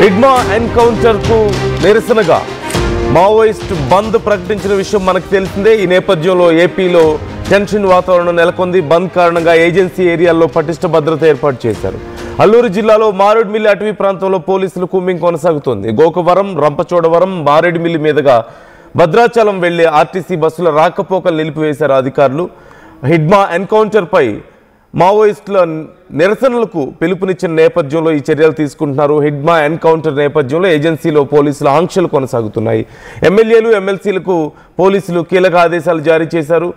హిడ్మా ఎన్కౌంటర్కు నిరసనగా మావోయిస్ట్ బంద్ ప్రకటించిన విషయం మనకు తెలిసిందే. ఈ నేపథ్యంలో ఏపీలో టెన్షన్ వాతావరణం నెలకొంది. బంద్ కారణంగా ఏజెన్సీ ఏరియాల్లో పటిష్ట భద్రత ఏర్పాటు చేశారు. అల్లూరు జిల్లాలో మారేడుమిల్లి అటవీ ప్రాంతంలో పోలీసులు కూంబింగ్ కొనసాగుతోంది. గోకవరం, రంపచోడవరం, మారేడుమిల్లి మీదుగా భద్రాచలం వెళ్లే ఆర్టీసీ బస్సుల రాకపోకలు నిలిపివేశారు అధికారులు. హిడ్మా ఎన్కౌంటర్పై మావోయిస్టుల నిరసనలకు పిలుపునిచ్చిన నేపథ్యంలో ఈ చర్యలు తీసుకుంటున్నారు. హిడ్మా ఎన్కౌంటర్ నేపథ్యంలో ఏజెన్సీలో పోలీసుల ఆంక్షలు కొనసాగుతున్నాయి. ఎమ్మెల్యేలు, ఎమ్మెల్సీలకు పోలీసులు కీలక ఆదేశాలు జారీ చేశారు.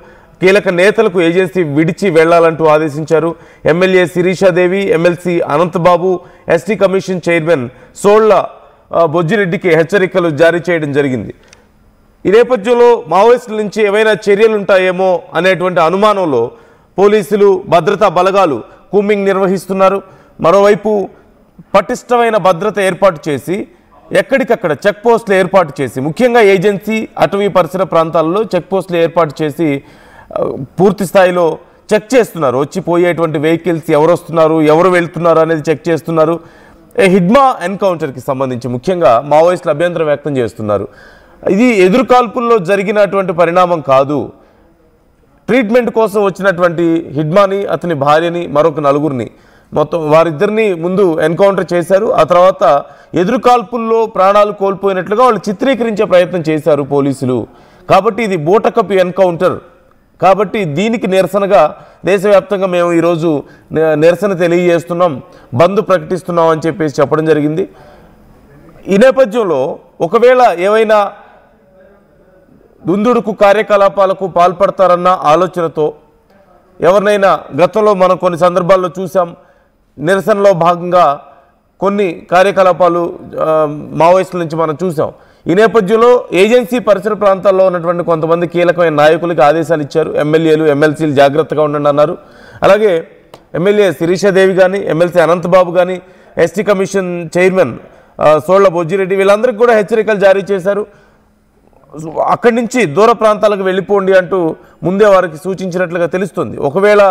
కీలక నేతలకు ఏజెన్సీ విడిచి వెళ్లాలంటూ ఆదేశించారు. MLA Sirishadevi, MLC Anantababu, ST commission chairman Solla బొజ్జిరెడ్డికి హెచ్చరికలు జారీ చేయడం జరిగింది. ఈ నేపథ్యంలో మావోయిస్టుల నుంచి ఏవైనా చర్యలుంటాయేమో అనేటువంటి అనుమానంలో పోలీసులు, భద్రతా బలగాలు కూంబింగ్ నిర్వహిస్తున్నారు. మరోవైపు పటిష్టమైన భద్రత ఏర్పాటు చేసి ఎక్కడికక్కడ చెక్ పోస్టులు ఏర్పాటు చేసి, ముఖ్యంగా ఏజెన్సీ అటవీ పరిసర ప్రాంతాల్లో చెక్ పోస్టులు ఏర్పాటు చేసి పూర్తి స్థాయిలో చెక్ చేస్తున్నారు. వచ్చి పోయేటువంటి వెహికల్స్ ఎవరు వస్తున్నారు, ఎవరు వెళ్తున్నారు అనేది చెక్ చేస్తున్నారు. హిడ్మా ఎన్కౌంటర్కి సంబంధించి ముఖ్యంగా మావోయిస్టులు అభ్యంతరం వ్యక్తం చేస్తున్నారు. ఇది ఎదురుకాల్పుల్లో జరిగినటువంటి పరిణామం కాదు. ట్రీట్మెంట్ కోసం వచ్చినటువంటి హిడ్మాని, అతని భార్యని, మరొక నలుగురిని, మొత్తం వారిద్దరిని ముందు ఎన్కౌంటర్ చేశారు. ఆ తర్వాత ఎదురుకాల్పుల్లో ప్రాణాలు కోల్పోయినట్లుగా వాళ్ళు చిత్రీకరించే ప్రయత్నం చేశారు పోలీసులు. కాబట్టి ఇది బూటకపు ఎన్కౌంటర్. కాబట్టి దీనికి నిరసనగా దేశవ్యాప్తంగా మేము ఈరోజు నిరసన తెలియజేస్తున్నాం, బంద్ ప్రకటిస్తున్నాం అని చెప్పేసి చెప్పడం జరిగింది. ఈ నేపథ్యంలో ఒకవేళ ఏవైనా దుందుడుకు కార్యకలాపాలకు పాల్పడతారన్న ఆలోచనతో ఎవరినైనా, గతంలో మనం కొన్ని సందర్భాల్లో చూసాం, నిరసనలో భాగంగా కొన్ని కార్యకలాపాలు మావోయిస్టుల నుంచి మనం చూసాం. ఈ నేపథ్యంలో ఏజెన్సీ పరిసర ప్రాంతాల్లో ఉన్నటువంటి కొంతమంది కీలకమైన నాయకులకి ఆదేశాలు ఇచ్చారు. ఎమ్మెల్యేలు, ఎమ్మెల్సీలు జాగ్రత్తగా ఉండండి అన్నారు. అలాగే ఎమ్మెల్యే శిరీషాదేవి కానీ, ఎమ్మెల్సీ అనంతబాబు కానీ, ఎస్టీ కమిషన్ చైర్మన్ సోళ్ల బొజ్జిరెడ్డి వీళ్ళందరికీ కూడా హెచ్చరికలు జారీ చేశారు. అక్కడి నుంచి దూర ప్రాంతాలకు వెళ్ళిపోండి అంటూ ముందే వారికి సూచించినట్లుగా తెలుస్తుంది. ఒకవేళ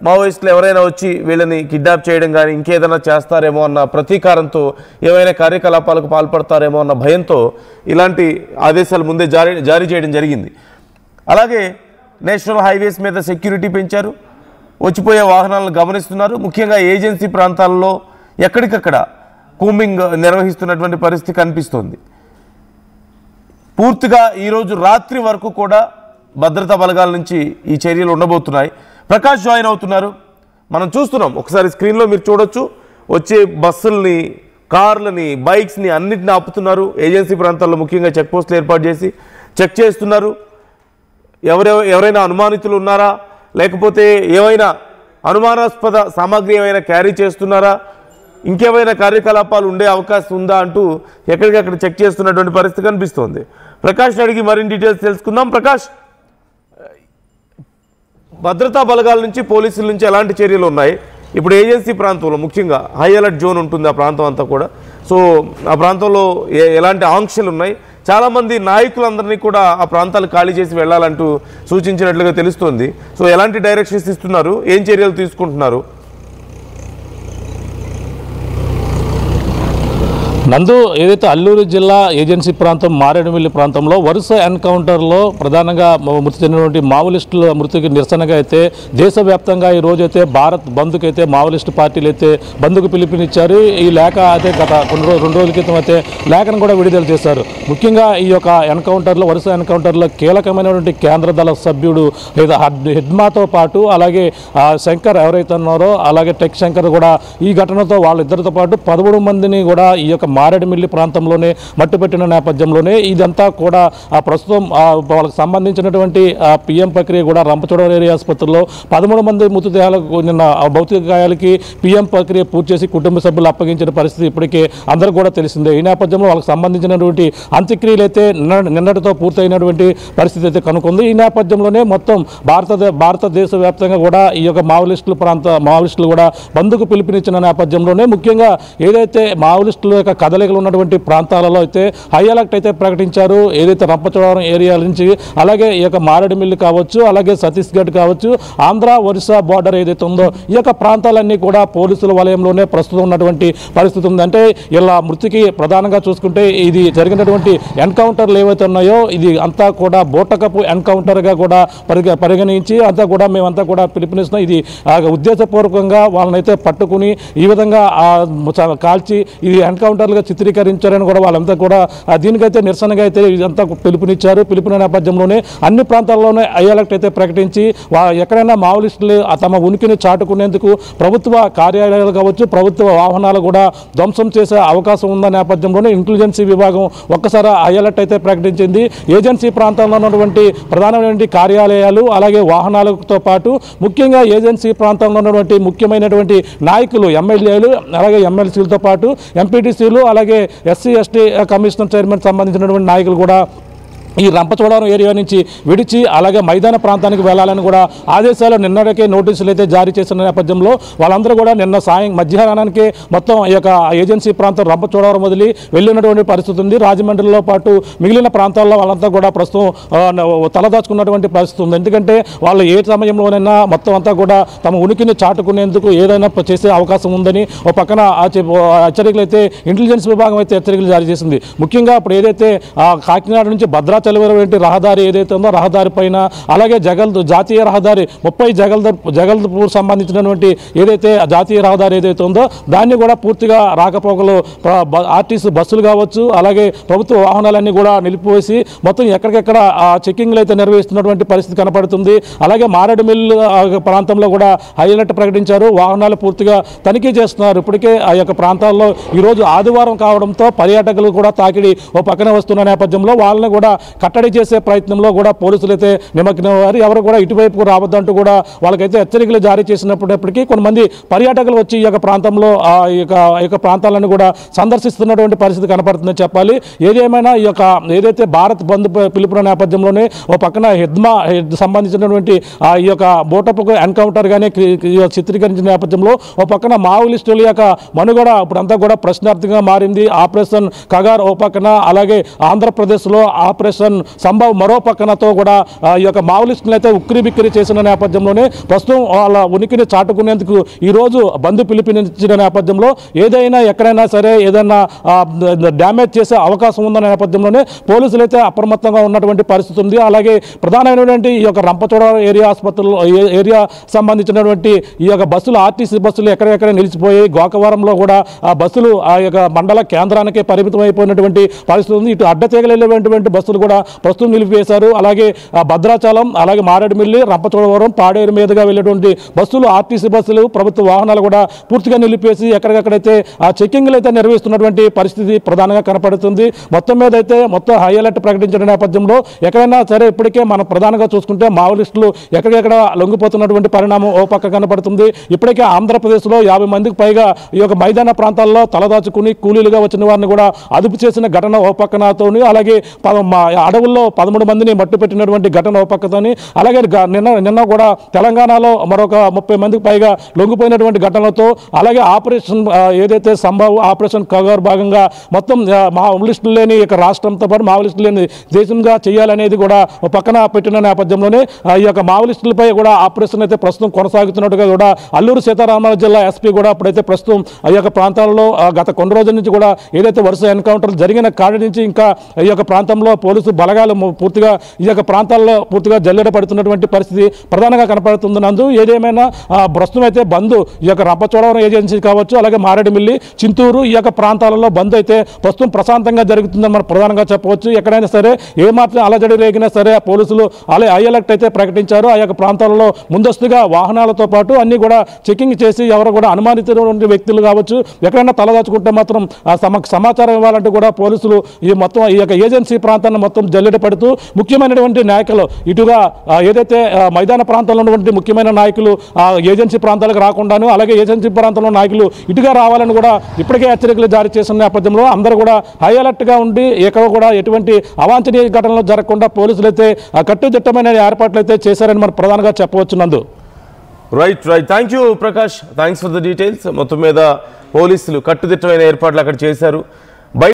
మావోయిస్టులు ఎవరైనా వచ్చి వీళ్ళని కిడ్నాప్ చేయడం కానీ ఇంకేదైనా చేస్తారేమో అన్న ప్రతీకారంతో, ఏవైనా కార్యకలాపాలకు పాల్పడతారేమో అన్న భయంతో ఇలాంటి ఆదేశాలు ముందే జారీ చేయడం జరిగింది. అలాగే నేషనల్ హైవేస్ మీద సెక్యూరిటీ పెంచారు. వచ్చిపోయే వాహనాలను గమనిస్తున్నారు. ముఖ్యంగా ఏజెన్సీ ప్రాంతాల్లో ఎక్కడికక్కడ కూంబింగ్ నిర్వహిస్తున్నటువంటి పరిస్థితి కనిపిస్తోంది. పూర్తిగా ఈరోజు రాత్రి వరకు కూడా భద్రతా బలగాల నుంచి ఈ చర్యలు ఉండబోతున్నాయి. ప్రకాష్ జాయిన్ అవుతున్నారు, మనం చూస్తున్నాం. ఒకసారి స్క్రీన్లో మీరు చూడొచ్చు. వచ్చే బస్సుల్ని, కార్లని, బైక్స్ని అన్నింటినీ ఆపుతున్నారు. ఏజెన్సీ ప్రాంతాల్లో ముఖ్యంగా చెక్ పోస్టులు ఏర్పాటు చేసి చెక్ చేస్తున్నారు. ఎవరైనా అనుమానితులు ఉన్నారా, లేకపోతే ఏమైనా అనుమానాస్పద సామాగ్రి ఏమైనా క్యారీ చేస్తున్నారా, ఇంకేమైనా కార్యకలాపాలు ఉండే అవకాశం ఉందా అంటూ ఎక్కడికక్కడ చెక్ చేస్తున్నటువంటి పరిస్థితి కనిపిస్తోంది. ప్రకాష్ అడిగి మరిన్ని డీటెయిల్స్ తెలుసుకుందాం. ప్రకాష్, భద్రతా బలగాల నుంచి, పోలీసుల నుంచి ఎలాంటి చర్యలు ఉన్నాయి? ఇప్పుడు ఏజెన్సీ ప్రాంతంలో ముఖ్యంగా హై అలర్ట్ జోన్ ఉంటుంది ఆ ప్రాంతం అంతా కూడా. సో ఆ ప్రాంతంలో ఎలాంటి ఆంక్షలు ఉన్నాయి? చాలామంది నాయకులందరినీ కూడా ఆ ప్రాంతాలు ఖాళీ చేసి వెళ్ళాలంటూ సూచించినట్లుగా తెలుస్తోంది. సో ఎలాంటి డైరెక్షన్స్ ఇస్తున్నారు, ఏం చర్యలు తీసుకుంటున్నారు? నందు, ఏదైతే అల్లూరు జిల్లా ఏజెన్సీ ప్రాంతం మారేడుమిల్లి ప్రాంతంలో వరుస ఎన్కౌంటర్లో ప్రధానంగా మృతి చెందినటువంటి మావోయిస్టుల మృతికి నిరసనగా అయితే దేశవ్యాప్తంగా ఈ రోజు అయితే భారత్ బంద్కు అయితే మావోయిస్టు పార్టీలు అయితే బంద్కు పిలుపునిచ్చారు. ఈ లేఖ అయితే గత 2 రోజుల క్రితం అయితే లేఖను కూడా విడుదల చేశారు. ముఖ్యంగా ఈ యొక్క ఎన్కౌంటర్లో, వరుస ఎన్కౌంటర్లో కీలకమైనటువంటి కేంద్ర దళ సభ్యుడు లేదా హిడ్మాతో పాటు అలాగే శంకర్ ఎవరైతే ఉన్నారో, అలాగే టెక్ శంకర్ కూడా ఈ ఘటనతో వాళ్ళిద్దరితో పాటు 13 మందిని కూడా ఈ యొక్క మారేడుమిల్లి ప్రాంతంలోనే మట్టుపెట్టిన నేపథ్యంలోనే ఇదంతా కూడా ప్రస్తుతం వాళ్ళకి సంబంధించినటువంటి పిఎం ప్రక్రియ కూడా రంపచోడవరం ఏరియా ఆసుపత్రిలో 13 మంది మృతదేహాలకు నిన్న భౌతిక గాయాలకి పిఎం ప్రక్రియ పూర్తి చేసి కుటుంబ సభ్యులు అప్పగించిన పరిస్థితి ఇప్పటికే అందరూ కూడా తెలిసిందే. ఈ నేపథ్యంలో వాళ్ళకి సంబంధించినటువంటి అంత్యక్రియలు అయితే నిన్నటితో పూర్తయినటువంటి పరిస్థితి అయితే కనుక్కుంది. ఈ నేపథ్యంలోనే మొత్తం భారతదేశ వ్యాప్తంగా కూడా ఈ యొక్క మావోయిస్టులు కూడా బంద్కు పిలుపునిచ్చిన నేపథ్యంలోనే ముఖ్యంగా ఏదైతే మావోయిస్టుల యొక్క కదలికలు ఉన్నటువంటి ప్రాంతాలలో అయితే హై అలర్ట్ అయితే ప్రకటించారు. ఏదైతే రంపచోడవరం ఏరియా నుంచి అలాగే ఈ యొక్క మారేడుమిల్లి కావచ్చు, అలాగే ఛత్తీస్గఢ్ కావచ్చు, ఆంధ్ర ఒరిస్సా బార్డర్ ఏదైతే ఉందో ఈ యొక్క ప్రాంతాలన్నీ కూడా పోలీసుల వలయంలోనే ప్రస్తుతం ఉన్నటువంటి పరిస్థితి ఉంది. అంటే ఇలా మృతికి ప్రధానంగా చూసుకుంటే ఇది జరిగినటువంటి ఎన్కౌంటర్లు ఏవైతే ఉన్నాయో ఇది అంతా కూడా బోటకపు ఎన్కౌంటర్గా కూడా పరిగణించి అంతా కూడా మేమంతా కూడా పిలుపునిస్తున్నాం. ఇది ఉద్దేశపూర్వకంగా వాళ్ళనైతే పట్టుకుని ఈ విధంగా కాల్చి ఇది ఎన్కౌంటర్లుగా చిత్రీకరించారని కూడా వాళ్ళంతా కూడా దీనికైతే నిరసనగా అయితే ఇదంతా పిలుపునిచ్చారు. పిలుపుని నేపథ్యంలోనే అన్ని ప్రాంతాల్లోనే హై అలర్ట్ అయితే ప్రకటించి ఎక్కడైనా మావోయిస్టులు తమ ఉనికిని చాటుకునేందుకు ప్రభుత్వ కార్యాలయాలు కావచ్చు, ప్రభుత్వ వాహనాలు కూడా ధ్వంసం చేసే అవకాశం ఉన్న నేపథ్యంలోనే ఇంటెలిజెన్సీ విభాగం ఒక్కసారి హై అలర్ట్ అయితే ప్రకటించింది. ఏజెన్సీ ప్రాంతంలో ఉన్నటువంటి ప్రధానమైనటువంటి కార్యాలయాలు అలాగే వాహనాలతో పాటు ముఖ్యంగా ఏజెన్సీ ప్రాంతంలో ఉన్నటువంటి ముఖ్యమైనటువంటి నాయకులు ఎమ్మెల్యేలు అలాగే ఎమ్మెల్సీలతో పాటు ఎంపీటీసీలు అలాగే ఎస్సీ ఎస్టీ కమిషనర్ చైర్మన్ సంబంధించినటువంటి నాయకులు కూడా ఈ రంపచోడవరం ఏరియా నుంచి విడిచి అలాగే మైదాన ప్రాంతానికి వెళ్లాలని కూడా ఆదేశాలు నిన్నటికే నోటీసులు అయితే జారీ చేసిన నేపథ్యంలో వాళ్ళందరూ కూడా నిన్న మధ్యాహ్నానికి మొత్తం ఈ యొక్క ఏజెన్సీ ప్రాంతం రంపచోడవరం వదిలి వెళ్ళినటువంటి పరిస్థితి ఉంది. రాజమండ్రిలో పాటు మిగిలిన ప్రాంతాల్లో వాళ్ళంతా కూడా ప్రస్తుతం తలదాచుకున్నటువంటి పరిస్థితి ఉంది. ఎందుకంటే వాళ్ళు ఏ సమయంలోనైనా మొత్తం అంతా కూడా తమ ఉనికిని చాటుకునేందుకు ఏదైనా చేసే అవకాశం ఉందని ఒక పక్కన హెచ్చరికలు అయితే ఇంటెలిజెన్స్ విభాగం అయితే హెచ్చరికలు జారీ చేసింది. ముఖ్యంగా ఇప్పుడు ఏదైతే కాకినాడ నుంచి భద్రాచలం రహదారి ఏదైతే ఉందో రహదారి పైన అలాగే జాతీయ రహదారి 30 జగల్దపూర్ సంబంధించినటువంటి ఏదైతే జాతీయ రహదారి ఏదైతే ఉందో దాన్ని కూడా పూర్తిగా రాకపోకలు ఆర్టీసీ బస్సులు కావచ్చు అలాగే ప్రభుత్వ వాహనాలన్నీ కూడా నిలిపివేసి మొత్తం ఎక్కడికెక్కడ చెక్కింగ్లు అయితే నిర్వహిస్తున్నటువంటి పరిస్థితి కనపడుతుంది. అలాగే మారేడుమిల్లి ప్రాంతంలో కూడా హై అలర్ట్ ప్రకటించారు. వాహనాలు పూర్తిగా తనిఖీ చేస్తున్నారు. ఇప్పటికే ఆ యొక్క ప్రాంతాల్లో ఈరోజు ఆదివారం కావడంతో పర్యాటకులు కూడా తాకిడి ఓ పక్కన వస్తున్న నేపథ్యంలో వాళ్ళని కూడా కట్టడి చేసే ప్రయత్నంలో కూడా పోలీసులు అయితే నిమగ్నమయ్యారు. ఎవరు కూడా ఇటువైపు రావద్దంటూ కూడా వాళ్ళకైతే హెచ్చరికలు జారీ చేసినప్పటికీ కొంతమంది పర్యాటకులు వచ్చి ఈ యొక్క ప్రాంతంలో ఈ యొక్క ప్రాంతాలను కూడా సందర్శిస్తున్నటువంటి పరిస్థితి కనపడుతుందని చెప్పాలి. ఏదేమైనా ఈ యొక్క ఏదైతే భారత్ బంద్ పిలుపుల నేపథ్యంలోనే ఓ పక్కన సంబంధించినటువంటి ఈ యొక్క బోటపు ఎన్కౌంటర్గానే చిత్రీకరించిన నేపథ్యంలో ఓ పక్కన మావోయిస్టుల యొక్క మనుగడ ఇప్పుడంతా కూడా ప్రశ్నార్థంగా మారింది. ఆపరేషన్ కగార్ ఓ పక్కన అలాగే ఆంధ్రప్రదేశ్లో ఆపరేషన్ సంభవ్ మరో పక్కనతో కూడా ఈ యొక్క మావోయిస్టులు అయితే ఉక్కిరి బిక్కిరి చేసిన నేపథ్యంలోనే ప్రస్తుతం వాళ్ళ ఉనికిని చాటుకునేందుకు ఈరోజు బంద్ పిలుపునిచ్చిన నేపథ్యంలో ఏదైనా ఎక్కడైనా సరే ఏదైనా డ్యామేజ్ చేసే అవకాశం ఉందనే నేపథ్యంలోనే పోలీసులు అయితే అప్రమత్తంగా ఉన్నటువంటి పరిస్థితి ఉంది. అలాగే ప్రధానమైనటువంటి ఈ యొక్క రంపచోడవరం ఏరియా సంబంధించినటువంటి ఈ యొక్క బస్సులు ఆర్టీసీ బస్సులు ఎక్కడెక్కడ నిలిచిపోయి గోకవరంలో కూడా ఆ బస్సులు ఆ యొక్క మండల కేంద్రానికి పరిమితం అయిపోయినటువంటి పరిస్థితి ఉంది. ఇటు అడ్డతీగలటువంటి బస్సులు కూడా ప్రస్తుతం నిలిపివేశారు. అలాగే భద్రాచలం అలాగే మారేడుమిల్లి రంపచోడవరం పాడేరు మీదుగా వెళ్ళేటువంటి బస్సులు ఆర్టీసీ బస్సులు ప్రభుత్వ వాహనాలు కూడా పూర్తిగా నిలిపేసి ఎక్కడికక్కడైతే ఆ చెక్కింగ్లు అయితే నిర్వహిస్తున్నటువంటి పరిస్థితి ప్రధానంగా కనపడుతుంది. మొత్తం మీద అయితే మొత్తం హై అలర్ట్ ప్రకటించిన నేపథ్యంలో ఎక్కడైనా సరే ఇప్పటికే మనం ప్రధానంగా చూసుకుంటే మావోయిస్టులు ఎక్కడెక్కడ లొంగిపోతున్నటువంటి పరిణామం ఓ పక్క కనపడుతుంది. ఇప్పటికే ఆంధ్రప్రదేశ్లో 50 మందికి పైగా ఈ యొక్క మైదాన ప్రాంతాల్లో తలదాచుకుని కూలీలుగా వచ్చిన వారిని కూడా అదుపు చేసిన ఘటన ఓ పక్కనతోని అలాగే అడవుల్లో 13 మందిని మట్టుపెట్టినటువంటి ఘటన ఓ పక్కతోని అలాగే నిన్న కూడా తెలంగాణలో మరొక 30 మందికి పైగా లొంగిపోయినటువంటి ఘటనలతో అలాగే ఆపరేషన్ ఏదైతే సంభవ్ ఆపరేషన్ కవర్ భాగంగా మొత్తం మావోయిస్టులు లేని ఇక రాష్ట్రంతో పాటు మావోయిస్టులు లేని దేశంగా చేయాలనేది కూడా పక్కన పెట్టిన నేపథ్యంలోనే ఈ యొక్క మావోయిస్టులపై కూడా ఆపరేషన్ అయితే ప్రస్తుతం కొనసాగుతున్నట్టుగా కూడా అల్లూరు సీతారామరాజు జిల్లా ఎస్పీ కూడా అప్పుడైతే ప్రస్తుతం ఈ యొక్క ప్రాంతాల్లో గత కొన్ని రోజుల నుంచి కూడా ఏదైతే వరుస ఎన్కౌంటర్లు జరిగిన కాడి నుంచి ఇంకా ఈ యొక్క ప్రాంతంలో పోలీసు బలగాలు పూర్తిగా ఈ యొక్క ప్రాంతాల్లో పూర్తిగా జల్లెడ పడుతున్నటువంటి పరిస్థితి ప్రధానంగా కనపడుతుంది. నందు ఏదేమైనా ప్రస్తుతం అయితే బంద్ ఈ యొక్క రంపచోడవరం ఏజెన్సీ కావచ్చు అలాగే మారేడుమిల్లి చింతూరు ఈ యొక్క ప్రాంతాలలో బంద్ అయితే ప్రస్తుతం ప్రశాంతంగా జరుగుతుందని మనం ప్రధానంగా చెప్పవచ్చు. ఎక్కడైనా సరే ఏమాత్రం అలజడి రేగినా సరే పోలీసులు హై అలర్ట్ అయితే ప్రకటించారు. ఆ యొక్క ప్రాంతాలలో ముందస్తుగా వాహనాలతో పాటు అన్ని కూడా చెకింగ్ చేసి ఎవరు కూడా అనుమానితమైన వ్యక్తులు కావచ్చు ఎక్కడైనా తలదాచుకుంటే మాత్రం సమాచారం ఇవ్వాలంటూ కూడా పోలీసులు ఈ మొత్తం ఈ యొక్క ఏజెన్సీ ప్రాంతాన్ని మొత్తం జల్లెడ పడుతూ ముఖ్యమైనటువంటి నాయకులు ఇటుగా ఏదైతే మైదాన ప్రాంతంలో ఉన్నటువంటి ముఖ్యమైన నాయకులు ఏజెన్సీ ప్రాంతాలకు రాకుండాను అలాగే ఏజెన్సీ ప్రాంతంలో నాయకులు ఇటుగా రావాలని కూడా ఇప్పటికే హెచ్చరికలు జారీ చేసిన నేపథ్యంలో అందరూ కూడా హై అలర్ట్గా ఉండి ఎక్కడ కూడా ఎటువంటి అవాంఛనీయ ఘటనలు జరగకుండా పోలీసులు అయితే కట్టుదిట్టమైన ఏర్పాట్లు అయితే చేశారని మనం ప్రధానంగా చెప్పవచ్చు. నందు right thank you Prakash, thanks for the details. మొత్తం మీద పోలీసులు కట్టుదిట్టమైన ఏర్పాట్లు అక్కడ చేశారు.